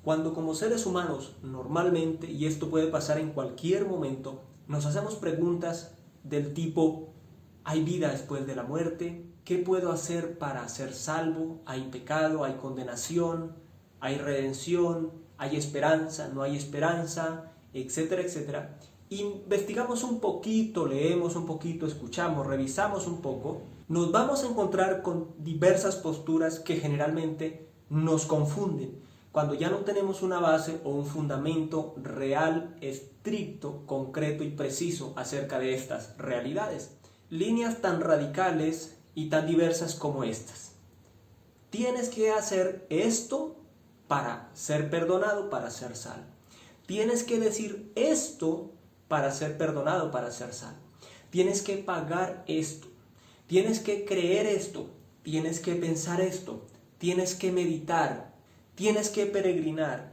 Cuando como seres humanos normalmente, y esto puede pasar en cualquier momento, nos hacemos preguntas del tipo: ¿hay vida después de la muerte? ¿Qué puedo hacer para ser salvo? ¿Hay pecado? ¿Hay condenación? ¿Hay redención? ¿Hay esperanza? ¿No hay esperanza? Etcétera, etcétera. Investigamos un poquito, leemos un poquito, escuchamos, revisamos un poco. Nos vamos a encontrar con diversas posturas que generalmente nos confunden cuando ya no tenemos una base o un fundamento real, estricto, concreto y preciso acerca de estas realidades. Líneas tan radicales y tan diversas como estas. Tienes que hacer esto para ser perdonado, para ser salvo. Tienes que decir esto para ser perdonado, para ser salvo. Tienes que pagar esto. Tienes que creer esto. Tienes que pensar esto. Tienes que meditar. Tienes que peregrinar.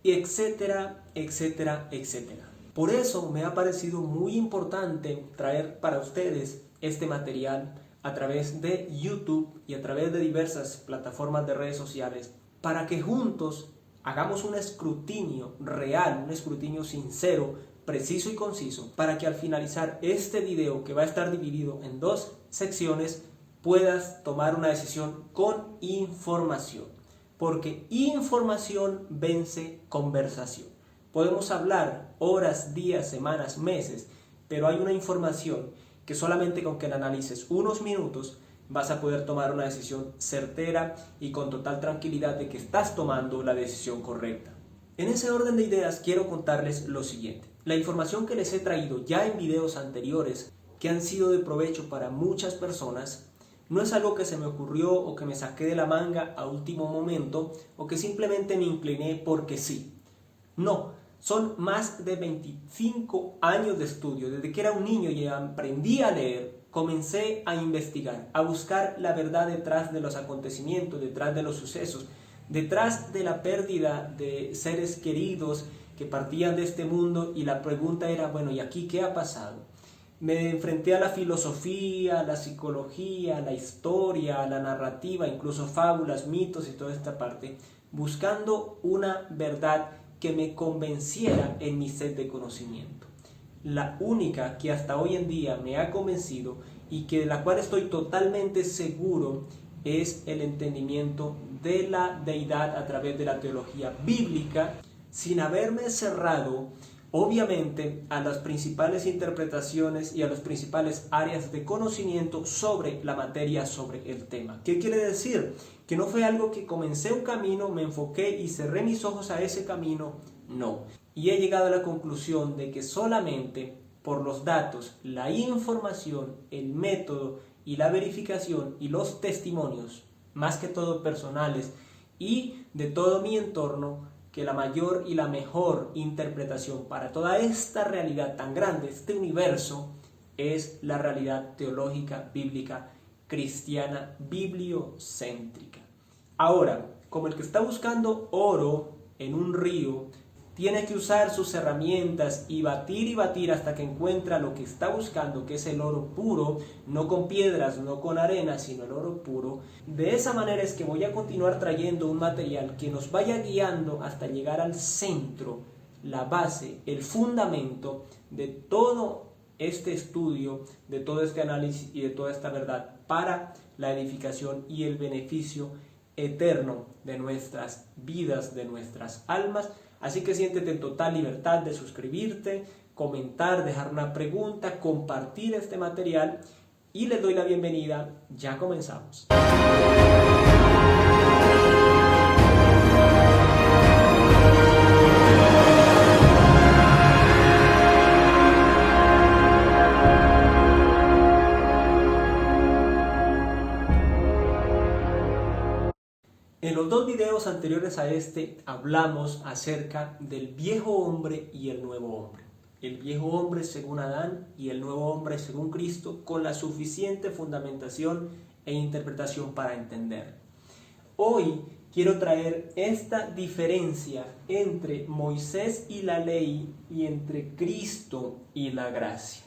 Etcétera, etcétera, etcétera. Por eso me ha parecido muy importante traer para ustedes este material a través de YouTube y a través de diversas plataformas de redes sociales, para que juntos hagamos un escrutinio real, un escrutinio sincero, preciso y conciso, para que al finalizar este video, que va a estar dividido en 2 secciones, puedas tomar una decisión con información. Porque información vence conversación. Podemos hablar horas, días, semanas, meses, pero hay una información que solamente con que la analices unos minutos vas a poder tomar una decisión certera y con total tranquilidad de que estás tomando la decisión correcta. En ese orden de ideas quiero contarles lo siguiente. La información que les he traído ya en videos anteriores, que han sido de provecho para muchas personas, no es algo que se me ocurrió o que me saqué de la manga a último momento o que simplemente me incliné porque sí. No, son más de 25 años de estudio. Desde que era un niño y aprendí a leer, comencé a investigar, a buscar la verdad detrás de los acontecimientos, detrás de los sucesos, detrás de la pérdida de seres queridos que partían de este mundo, y la pregunta era, bueno, ¿y aquí qué ha pasado? Me enfrenté a la filosofía, a la psicología, a la historia, a la narrativa, incluso fábulas, mitos y toda esta parte, buscando una verdad que me convenciera en mi sed de conocimiento. La única que hasta hoy en día me ha convencido y de la cual estoy totalmente seguro es el entendimiento de la deidad a través de la teología bíblica, sin haberme cerrado obviamente a las principales interpretaciones y a las principales áreas de conocimiento sobre la materia, sobre el tema. ¿Qué quiere decir? Que no fue algo que comencé un camino, me enfoqué y cerré mis ojos a ese camino, no. Y he llegado a la conclusión de que solamente por los datos, la información, el método y la verificación y los testimonios, más que todo personales y de todo mi entorno, que la mayor y la mejor interpretación para toda esta realidad tan grande, este universo, es la realidad teológica, bíblica, cristiana, bibliocéntrica. Ahora, como el que está buscando oro en un río, tiene que usar sus herramientas y batir hasta que encuentra lo que está buscando, que es el oro puro, no con piedras, no con arena, sino el oro puro. De esa manera es que voy a continuar trayendo un material que nos vaya guiando hasta llegar al centro, la base, el fundamento de todo este estudio, de todo este análisis y de toda esta verdad para la edificación y el beneficio eterno de nuestras vidas, de nuestras almas. Así que siéntete en total libertad de suscribirte, comentar, dejar una pregunta, compartir este material, y les doy la bienvenida. Ya comenzamos. En los 2 videos anteriores a este hablamos acerca del viejo hombre y el nuevo hombre. El viejo hombre según Adán y el nuevo hombre según Cristo, con la suficiente fundamentación e interpretación para entender. Hoy quiero traer esta diferencia entre Moisés y la ley y entre Cristo y la gracia.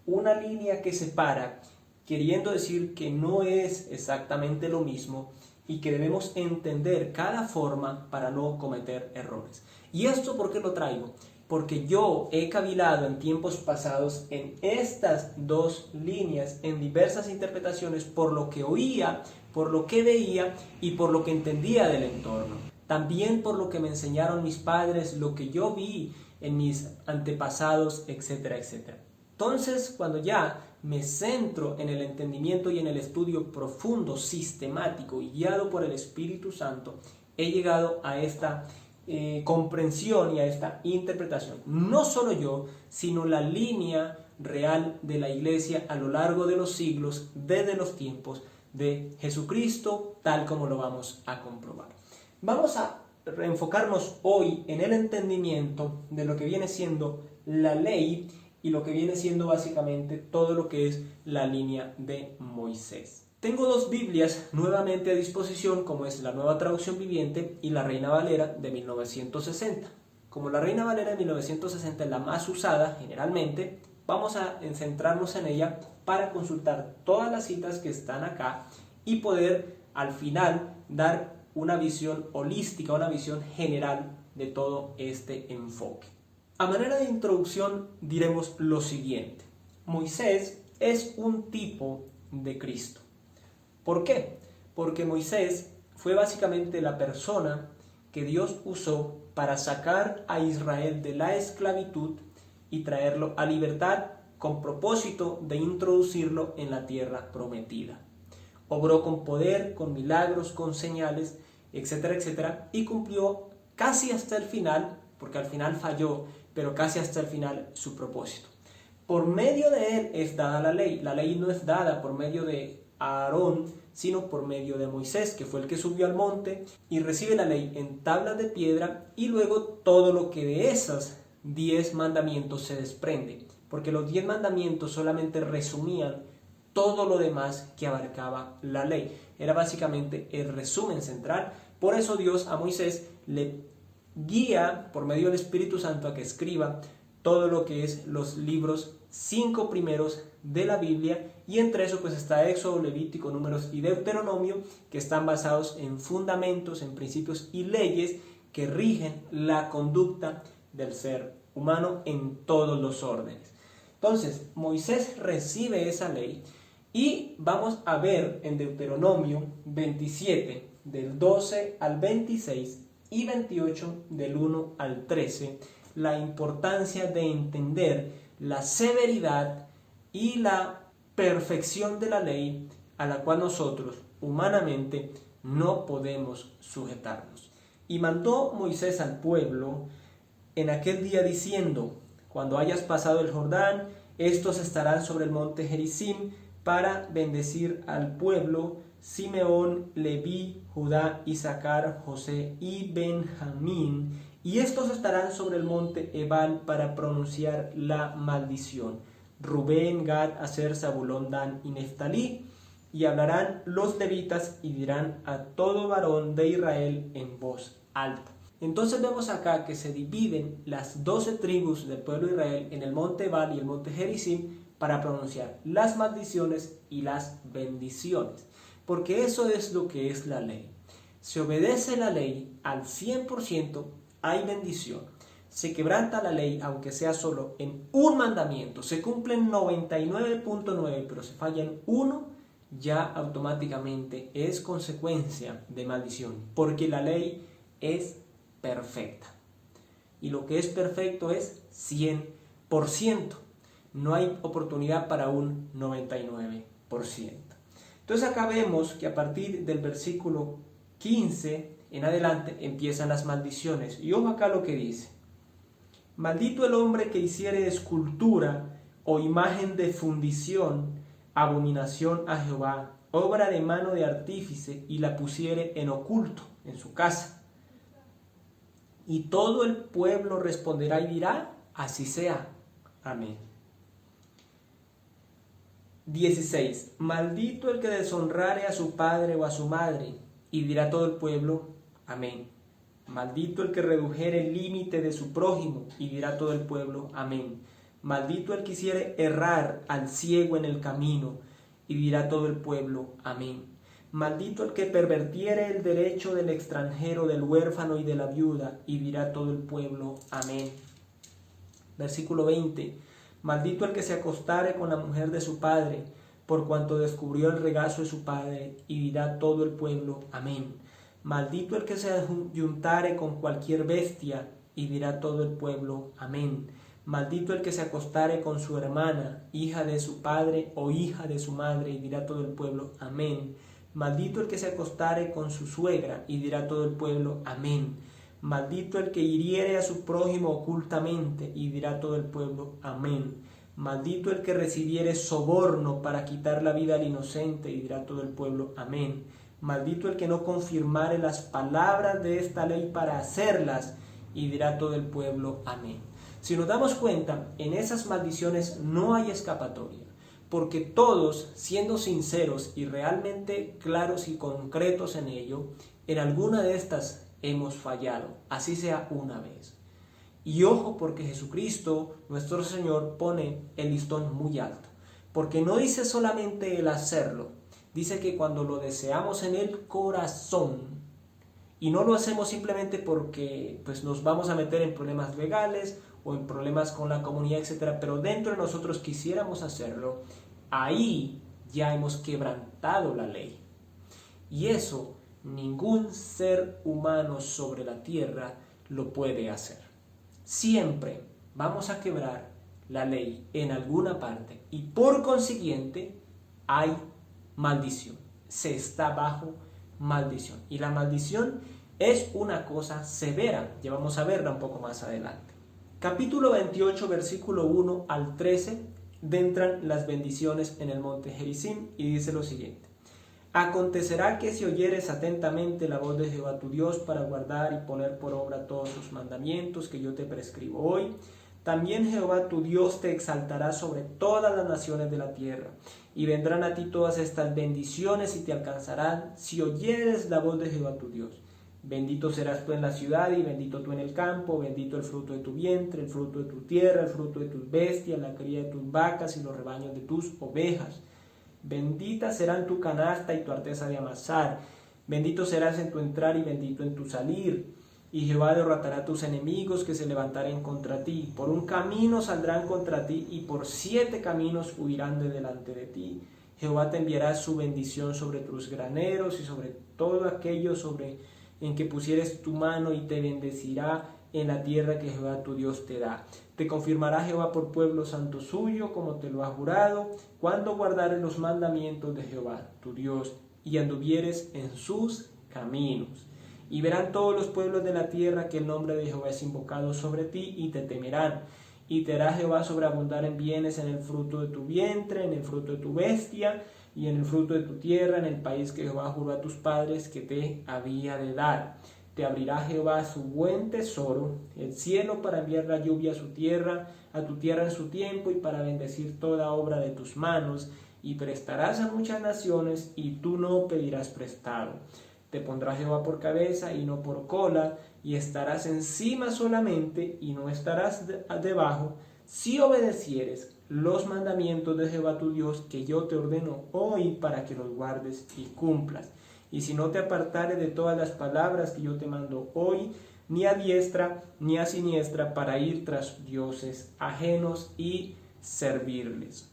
Una línea que separa, queriendo decir que no es exactamente lo mismo, y que debemos entender cada forma para no cometer errores. ¿Y esto por qué lo traigo? Porque yo he cavilado en tiempos pasados en estas dos líneas, en diversas interpretaciones, por lo que oía, por lo que veía y por lo que entendía del entorno. También por lo que me enseñaron mis padres, lo que yo vi en mis antepasados, etcétera, etcétera. Entonces, cuando ya me centro en el entendimiento y en el estudio profundo, sistemático y guiado por el Espíritu Santo, he llegado a esta comprensión y a esta interpretación. No solo yo, sino la línea real de la Iglesia a lo largo de los siglos, desde los tiempos de Jesucristo, tal como lo vamos a comprobar. Vamos a enfocarnos hoy en el entendimiento de lo que viene siendo la ley y lo que viene siendo básicamente todo lo que es la línea de Moisés. Tengo dos Biblias nuevamente a disposición, como es la Nueva Traducción Viviente y la Reina Valera de 1960. Como la Reina Valera de 1960 es la más usada generalmente, vamos a centrarnos en ella para consultar todas las citas que están acá y poder al final dar una visión holística, una visión general de todo este enfoque. A manera de introducción diremos lo siguiente: Moisés es un tipo de Cristo. ¿Por qué? Porque Moisés fue básicamente la persona que Dios usó para sacar a Israel de la esclavitud y traerlo a libertad con propósito de introducirlo en la tierra prometida. Obró con poder, con milagros, con señales, etcétera, etcétera, y cumplió casi hasta el final, porque al final falló, pero casi hasta el final su propósito. Por medio de él es dada la ley. La ley no es dada por medio de Aarón, sino por medio de Moisés, que fue el que subió al monte y recibe la ley en tablas de piedra, y luego todo lo que de esos 10 mandamientos se desprende, porque los 10 mandamientos solamente resumían todo lo demás que abarcaba la ley. Era básicamente el resumen central. Por eso Dios a Moisés le guía por medio del Espíritu Santo a que escriba todo lo que es los libros 5 primeros de la Biblia, y entre eso pues está Éxodo, Levítico, Números y Deuteronomio, que están basados en fundamentos, en principios y leyes que rigen la conducta del ser humano en todos los órdenes. Entonces Moisés recibe esa ley y vamos a ver en Deuteronomio 27 del 12 al 26 y 28 del 1 al 13 la importancia de entender la severidad y la perfección de la ley a la cual nosotros humanamente no podemos sujetarnos. Y mandó Moisés al pueblo en aquel día diciendo: cuando hayas pasado el Jordán, estos estarán sobre el monte Gerizim para bendecir al pueblo: Simeón, Leví, Judá, Isaacar, José y Benjamín. Y estos estarán sobre el monte Ebal para pronunciar la maldición: Rubén, Gad, Aser, Zabulón, Dan y Neftalí. Y hablarán los levitas y dirán a todo varón de Israel en voz alta. Entonces vemos acá que se dividen las 12 tribus del pueblo de Israel en el monte Ebal y el monte Gerizim para pronunciar las maldiciones y las bendiciones. Porque eso es lo que es la ley. Se obedece la ley al 100%, hay bendición. Se quebranta la ley, aunque sea solo en un mandamiento. Se cumplen 99.9, pero se falla en uno, ya automáticamente es consecuencia de maldición. Porque la ley es perfecta. Y lo que es perfecto es 100%. No hay oportunidad para un 99%. Entonces acá vemos que a partir del versículo 15 en adelante empiezan las maldiciones. Y ojo acá lo que dice: maldito el hombre que hiciere escultura o imagen de fundición, abominación a Jehová, obra de mano de artífice, y la pusiere en oculto en su casa. Y todo el pueblo responderá y dirá: así sea. Amén. 16. Maldito el que deshonrare a su padre o a su madre, y dirá todo el pueblo: amén. Maldito el que redujere el límite de su prójimo, y dirá todo el pueblo: amén. Maldito el que hiciere errar al ciego en el camino, y dirá todo el pueblo: amén. Maldito el que pervertiere el derecho del extranjero, del huérfano y de la viuda, y dirá todo el pueblo, amén. Versículo 20. Maldito el que se acostare con la mujer de su padre, por cuanto descubrió el regazo de su padre, y dirá todo el pueblo, amén. Maldito el que se juntare con cualquier bestia, y dirá todo el pueblo, amén. Maldito el que se acostare con su hermana, hija de su padre o hija de su madre, y dirá todo el pueblo, amén. Maldito el que se acostare con su suegra, y dirá todo el pueblo, amén. Maldito el que hiriere a su prójimo ocultamente, y dirá todo el pueblo, amén. Maldito el que recibiere soborno para quitar la vida al inocente, y dirá todo el pueblo, amén. Maldito el que no confirmare las palabras de esta ley para hacerlas, y dirá todo el pueblo, amén. Si nos damos cuenta, en esas maldiciones no hay escapatoria, porque todos, siendo sinceros y realmente claros y concretos en ello, en alguna de estas hemos fallado, así sea una vez. Y ojo, porque Jesucristo, nuestro Señor, pone el listón muy alto, porque no dice solamente el hacerlo, dice que cuando lo deseamos en el corazón, y no lo hacemos simplemente porque pues, nos vamos a meter en problemas legales o en problemas con la comunidad, etc., pero dentro de nosotros quisiéramos hacerlo, ahí ya hemos quebrantado la ley. Y eso ningún ser humano sobre la tierra lo puede hacer. Siempre vamos a quebrar la ley en alguna parte y por consiguiente hay maldición. Se está bajo maldición. Y la maldición es una cosa severa. Ya vamos a verla un poco más adelante. Capítulo 28, versículo 1 al 13, dentran las bendiciones en el monte Gerizim y dice lo siguiente. Acontecerá que si oyeres atentamente la voz de Jehová tu Dios para guardar y poner por obra todos sus mandamientos que yo te prescribo hoy, también Jehová tu Dios te exaltará sobre todas las naciones de la tierra, y vendrán a ti todas estas bendiciones y te alcanzarán si oyeres la voz de Jehová tu Dios. Bendito serás tú en la ciudad y bendito tú en el campo, bendito el fruto de tu vientre, el fruto de tu tierra, el fruto de tus bestias, la cría de tus vacas y los rebaños de tus ovejas. Bendita serán tu canasta y tu arteza de amasar, bendito serás en tu entrar y bendito en tu salir. Y Jehová derrotará a tus enemigos que se levantaren contra ti. Por un camino saldrán contra ti y por 7 caminos huirán de delante de ti. Jehová te enviará su bendición sobre tus graneros y sobre todo aquello en que pusieres tu mano, y te bendecirá en la tierra que Jehová tu Dios te da. Te confirmará Jehová por pueblo santo suyo, como te lo ha jurado, cuando guardares los mandamientos de Jehová tu Dios y anduvieres en sus caminos. Y verán todos los pueblos de la tierra que el nombre de Jehová es invocado sobre ti, y te temerán. Y te hará Jehová sobreabundar en bienes, en el fruto de tu vientre, en el fruto de tu bestia, y en el fruto de tu tierra, en el país que Jehová juró a tus padres que te había de dar. Te abrirá Jehová su buen tesoro, el cielo, para enviar la lluvia a tu tierra en su tiempo, y para bendecir toda obra de tus manos, y prestarás a muchas naciones, y tú no pedirás prestado. Te pondrá Jehová por cabeza y no por cola, y estarás encima solamente y no estarás debajo, si obedecieres los mandamientos de Jehová tu Dios que yo te ordeno hoy para que los guardes y cumplas. Y si no te apartares de todas las palabras que yo te mando hoy, ni a diestra ni a siniestra, para ir tras dioses ajenos y servirles.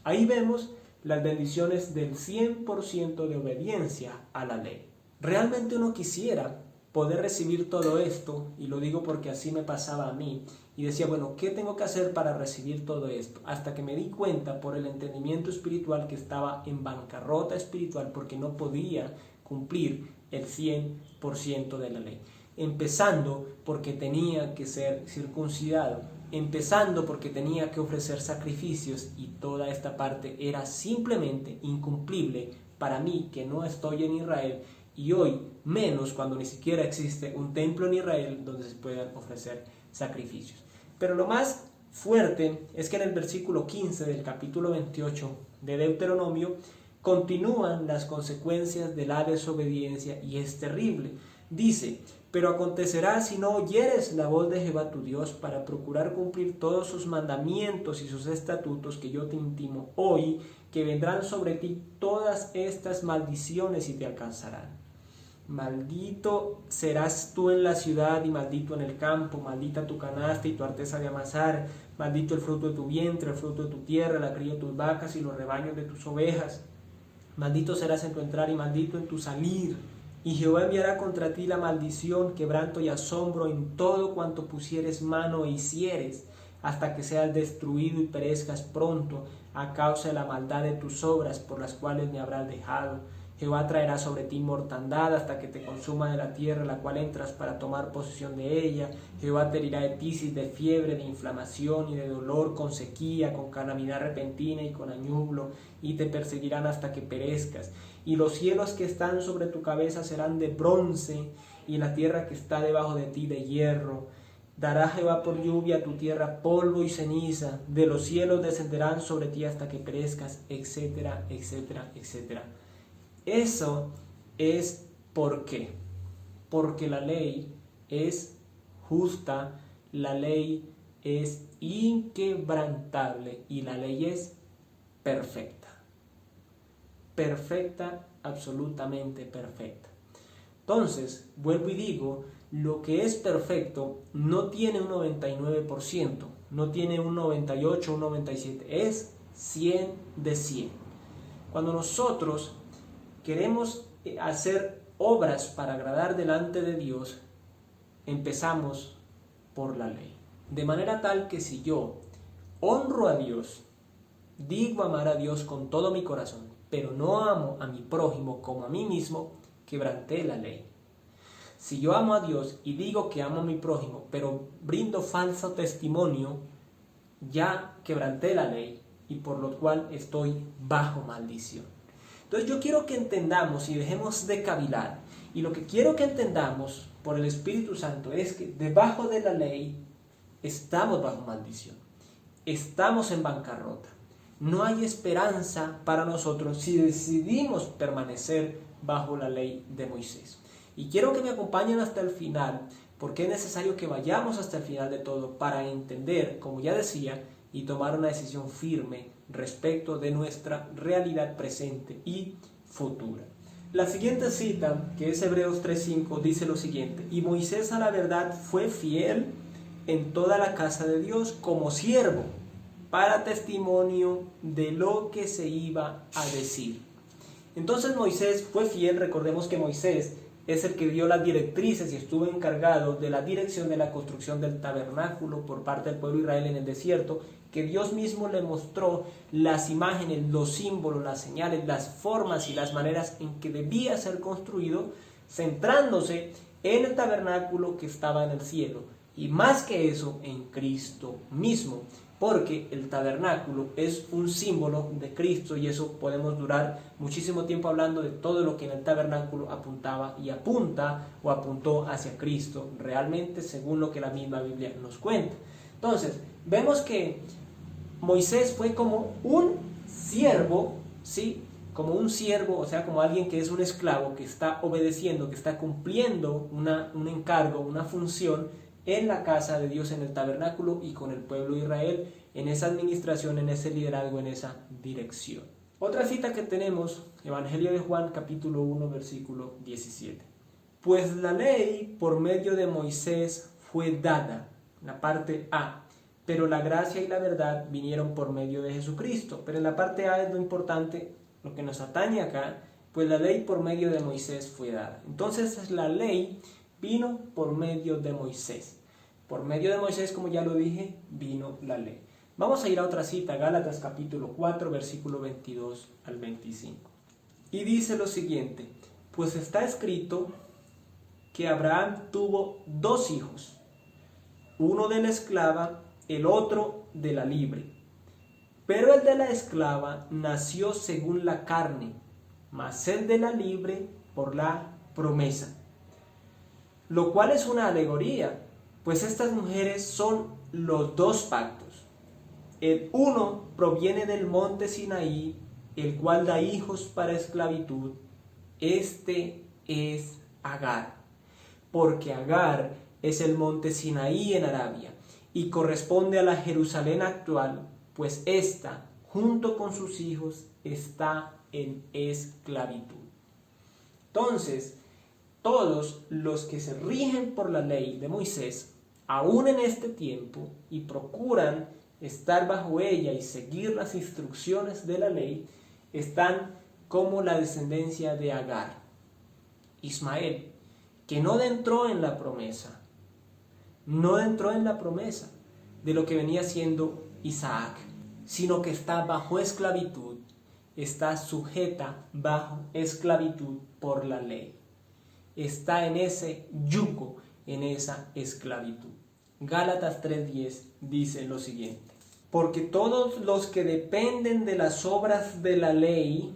Ahí vemos las bendiciones del 100% de obediencia a la ley. Realmente uno quisiera poder recibir todo esto, y lo digo porque así me pasaba a mí, y decía, bueno, ¿qué tengo que hacer para recibir todo esto? Hasta que me di cuenta por el entendimiento espiritual que estaba en bancarrota espiritual porque no podía cumplir el 100% de la ley. Empezando porque tenía que ser circuncidado, empezando porque tenía que ofrecer sacrificios, y toda esta parte era simplemente incumplible para mí, que no estoy en Israel, y hoy menos cuando ni siquiera existe un templo en Israel donde se puedan ofrecer sacrificios. Pero lo más fuerte es que en el versículo 15 del capítulo 28 de Deuteronomio continúan las consecuencias de la desobediencia, y es terrible. Dice, Pero acontecerá si no oyeres la voz de Jehová tu Dios para procurar cumplir todos sus mandamientos y sus estatutos que yo te intimo hoy, que vendrán sobre ti todas estas maldiciones y te alcanzarán. Maldito serás tú en la ciudad y maldito en el campo, maldita tu canasta y tu arteza de amasar, maldito el fruto de tu vientre, el fruto de tu tierra, la cría de tus vacas y los rebaños de tus ovejas. Maldito serás en tu entrar y maldito en tu salir. Y Jehová enviará contra ti la maldición, quebranto y asombro en todo cuanto pusieres mano e hicieres, hasta que seas destruido y perezcas pronto a causa de la maldad de tus obras por las cuales me habrás dejado. Jehová traerá sobre ti mortandad hasta que te consuma de la tierra la cual entras para tomar posesión de ella. Jehová te herirá de tisis, de fiebre, de inflamación y de dolor, con sequía, con calamidad repentina y con añublo, y te perseguirán hasta que perezcas. Y los cielos que están sobre tu cabeza serán de bronce, y la tierra que está debajo de ti de hierro. Dará Jehová por lluvia a tu tierra polvo y ceniza, de los cielos descenderán sobre ti hasta que perezcas, etcétera, etcétera, etcétera. Eso es ¿por qué? Porque la ley es justa, la ley es inquebrantable y la ley es perfecta. Perfecta, absolutamente perfecta. Entonces, vuelvo y digo, lo que es perfecto no tiene un 99%, no tiene un 98, un 97%, es 100 de 100. Cuando nosotros queremos hacer obras para agradar delante de Dios, empezamos por la ley. De manera tal que si yo honro a Dios, digo amar a Dios con todo mi corazón, pero no amo a mi prójimo como a mí mismo, quebranté la ley. Si yo amo a Dios y digo que amo a mi prójimo, pero brindo falso testimonio, ya quebranté la ley y por lo cual estoy bajo maldición. Entonces yo quiero que entendamos y dejemos de cavilar. Y lo que quiero que entendamos por el Espíritu Santo es que debajo de la ley estamos bajo maldición. Estamos en bancarrota. No hay esperanza para nosotros si decidimos permanecer bajo la ley de Moisés. Y quiero que me acompañen hasta el final, porque es necesario que vayamos hasta el final de todo para entender, como ya decía, y tomar una decisión firme respecto de nuestra realidad presente y futura. La siguiente cita, que es Hebreos 3:5, dice lo siguiente: y Moisés a la verdad fue fiel en toda la casa de Dios como siervo, para testimonio de lo que se iba a decir. Entonces Moisés fue fiel. Recordemos que Moisés es el que dio las directrices y estuvo encargado de la dirección de la construcción del tabernáculo por parte del pueblo de Israel en el desierto, que Dios mismo le mostró las imágenes, los símbolos, las señales, las formas y las maneras en que debía ser construido, centrándose en el tabernáculo que estaba en el cielo, y más que eso, en Cristo mismo, porque el tabernáculo es un símbolo de Cristo, y eso podemos durar muchísimo tiempo hablando de todo lo que en el tabernáculo apuntaba y apunta o apuntó hacia Cristo realmente, según lo que la misma Biblia nos cuenta. Entonces, vemos que Moisés fue como un siervo, ¿sí? Como un siervo, o sea, como alguien que es un esclavo, que está obedeciendo, que está cumpliendo un encargo, una función en la casa de Dios, en el tabernáculo y con el pueblo de Israel, en esa administración, en ese liderazgo, en esa dirección. Otra cita que tenemos, Evangelio de Juan, capítulo 1, versículo 17. Pues la ley por medio de Moisés fue dada, la parte A, pero la gracia y la verdad vinieron por medio de Jesucristo. Pero en la parte A es lo importante, lo que nos atañe acá, pues la ley por medio de Moisés fue dada. Entonces la ley vino por medio de Moisés. Por medio de Moisés, como ya lo dije, vino la ley. Vamos a ir a otra cita, Gálatas capítulo 4, versículo 22 al 25. Y dice lo siguiente: pues está escrito que Abraham tuvo 2 hijos, uno de la esclava, el otro de la libre. Pero el de la esclava nació según la carne, mas el de la libre por la promesa. Lo cual es una alegoría, pues estas mujeres son los 2 pactos. El uno proviene del monte Sinaí, el cual da hijos para esclavitud. Este es Agar. porque Agar es el monte Sinaí en Arabia y corresponde a la Jerusalén actual, pues ésta, junto con sus hijos, está en esclavitud. Entonces, todos los que se rigen por la ley de Moisés, aún en este tiempo, y procuran estar bajo ella y seguir las instrucciones de la ley, están como la descendencia de Agar, Ismael, que no entró en la promesa, de lo que venía siendo Isaac, sino que está bajo esclavitud, está sujeta bajo esclavitud por la ley. Está en ese yugo, en esa esclavitud. Gálatas 3:10 dice lo siguiente: porque todos los que dependen de las obras de la ley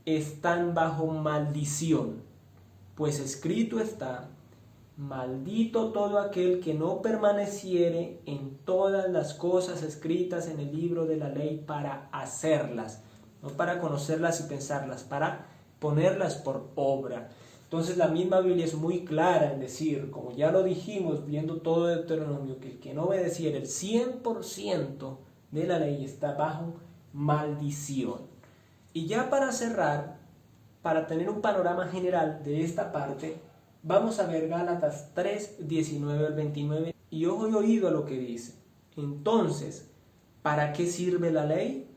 están bajo maldición, pues escrito está: maldito todo aquel que no permaneciere en todas las cosas escritas en el libro de la ley para hacerlas, no para conocerlas y pensarlas, para ponerlas por obra. Entonces la misma Biblia es muy clara en decir, como ya lo dijimos viendo todo Deuteronomio, que el que no obedeciera el 100% de la ley está bajo maldición. Y ya para cerrar, para tener un panorama general de esta parte, vamos a ver Gálatas 3:19 al 29, y ojo y oído a lo que dice. Entonces, ¿para qué sirve la ley?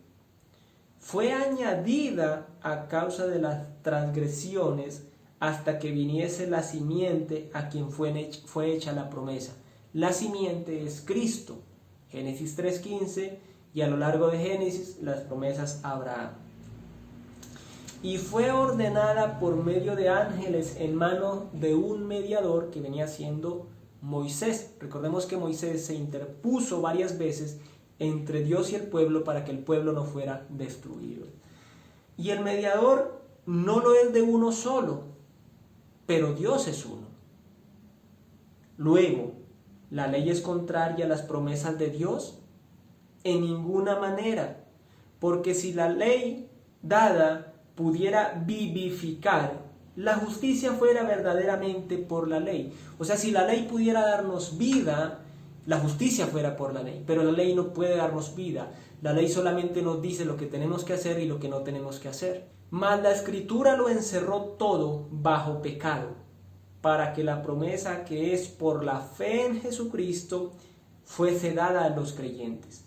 Fue añadida a causa de las transgresiones hasta que viniese la simiente a quien fue hecha la promesa. La simiente es Cristo. Génesis 3:15, y a lo largo de Génesis las promesas a Abraham. Y fue ordenada por medio de ángeles en mano de un mediador que venía siendo Moisés. Recordemos que Moisés se interpuso varias veces entre Dios y el pueblo para que el pueblo no fuera destruido. Y el mediador no lo es de uno solo, pero Dios es uno. Luego, ¿la ley es contraria a las promesas de Dios? En ninguna manera, porque si la ley dada pudiera vivificar, la justicia fuera verdaderamente por la ley. O sea, si la ley pudiera darnos vida, la justicia fuera por la ley, pero la ley no puede darnos vida. La ley solamente nos dice lo que tenemos que hacer y lo que no tenemos que hacer. Mas la Escritura lo encerró todo bajo pecado, para que la promesa que es por la fe en Jesucristo fuese dada a los creyentes.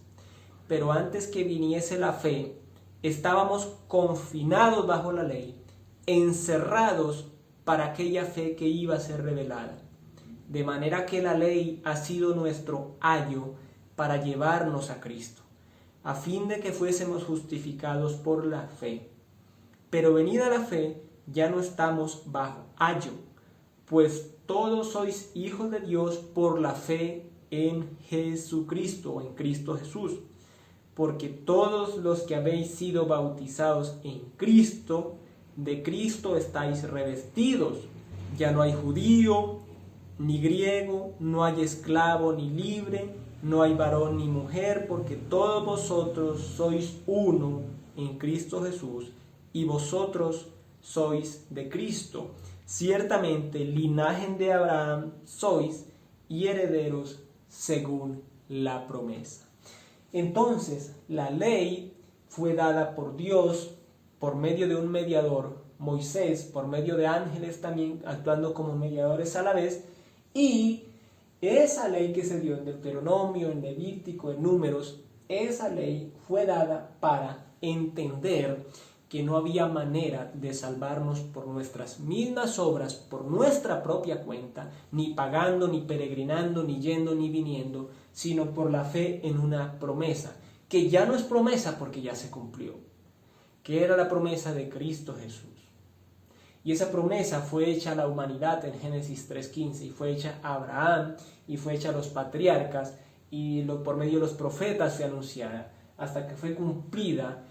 Pero antes que viniese la fe, estábamos confinados bajo la ley, encerrados para aquella fe que iba a ser revelada. De manera que la ley ha sido nuestro ayo para llevarnos a Cristo, a fin de que fuésemos justificados por la fe. Pero venida la fe, ya no estamos bajo ayo, pues todos sois hijos de Dios por la fe en Jesucristo, o en Cristo Jesús. Porque todos los que habéis sido bautizados en Cristo, de Cristo estáis revestidos. Ya no hay judío ni griego, no hay esclavo ni libre, no hay varón ni mujer, porque todos vosotros sois uno en Cristo Jesús, y vosotros sois de Cristo. Ciertamente, linaje de Abraham sois, y herederos según la promesa. Entonces, la ley fue dada por Dios por medio de un mediador, Moisés, por medio de ángeles también actuando como mediadores a la vez, y esa ley que se dio en Deuteronomio, en Levítico, en Números, esa ley fue dada para entender que no había manera de salvarnos por nuestras mismas obras, por nuestra propia cuenta, ni pagando, ni peregrinando, ni yendo, ni viniendo, sino por la fe en una promesa, que ya no es promesa porque ya se cumplió, que era la promesa de Cristo Jesús. Y esa promesa fue hecha a la humanidad en Génesis 3:15, y fue hecha a Abraham, y fue hecha a los patriarcas, y por medio de los profetas se anunciara, hasta que fue cumplida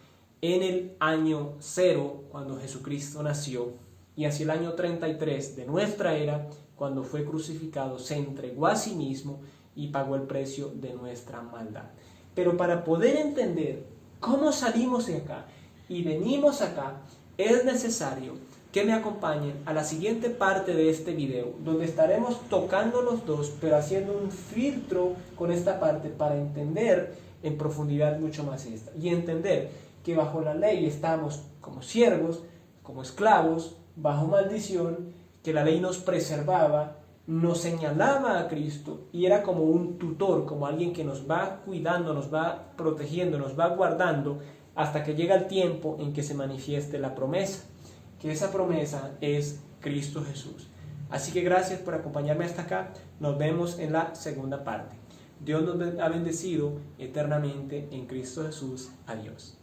en el año 0, cuando Jesucristo nació, y hacia el año 33 de nuestra era, cuando fue crucificado, se entregó a sí mismo y pagó el precio de nuestra maldad. Pero para poder entender cómo salimos de acá y venimos acá, es necesario que me acompañen a la siguiente parte de este video, donde estaremos tocando los dos, pero haciendo un filtro con esta parte para entender en profundidad mucho más esta. Y entender que bajo la ley estamos como siervos, como esclavos, bajo maldición, que la ley nos preservaba, nos señalaba a Cristo y era como un tutor, como alguien que nos va cuidando, nos va protegiendo, nos va guardando hasta que llega el tiempo en que se manifieste la promesa, que esa promesa es Cristo Jesús. Así que gracias por acompañarme hasta acá. Nos vemos en la segunda parte. Dios nos ha bendecido eternamente en Cristo Jesús. Adiós.